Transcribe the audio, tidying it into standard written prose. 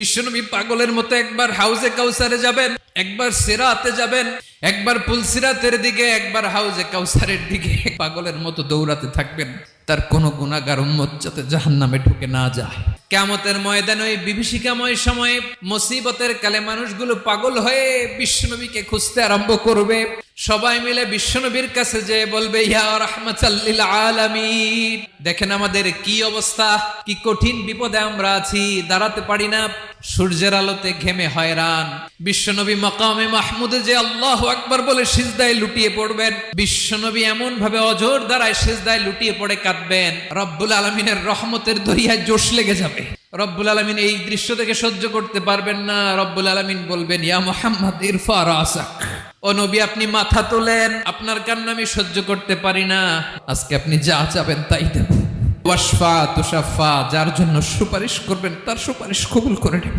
বিশ্বনবী পাগলের মতো একবার হাউজে কাউসারে যাবেন, একবার সিরাতে যাবেন, একবার পুলসিরাতের দিকে, একবার হাউজে কাউসারের দিকে পাগলের মতো দৌড়াতে থাকবেন। তার কোন গুনাহগার উম্মত যাতে জাহান্নামে ঢুকে না যায়। কিয়ামতের ময়দানে ওই বিভীষিকাময় সময়ে মুসিবতের কালে মানুষগুলো পাগল হয়ে বিশ্বনবীকে খুঁজতে আরম্ভ করবে। সবাই মিলে বিশ্বনবীর কাছে যেয়ে বলবে, ইয়া রাহমাতাল লিল আলামিন, দেখেন আমাদের কি অবস্থা, কি কঠিন বিপদে আমরা আছি, দাঁড়াতে পারি না, সূর্যের আলোতে ঘেমে হয়রান। বিশ্বনবী মাকামে মাহমুদে যে আল্লাহু আকবার বলে সিজদায় লুটিয়ে পড়বেন, বিশ্বনবী এমন ভাবে অজর দ্বারায় সিজদায় লুটিয়ে পড়ে কাঁদবেন, রব্বুল আলামিনের রহমতের দরিয়ায় জোশ লেগে যাবে। রব্বুল আলামিন এই দৃশ্য থেকে সহ্য করতে পারবেন না। রব্বুল আলামিন বলবেন, ইয়া মুহাম্মদ ইরফা রাসাক, ও নবী আপনি মাথা তোলেন, আপনার কান্না আমি সহ্য করতে পারি না, আজকে আপনি যা চাবেন তাই দেব। ওয়াশফা তুশাফা, যার জন্য সুপারিশ করবেন তার সুপারিশ কবুল করে নেবেন।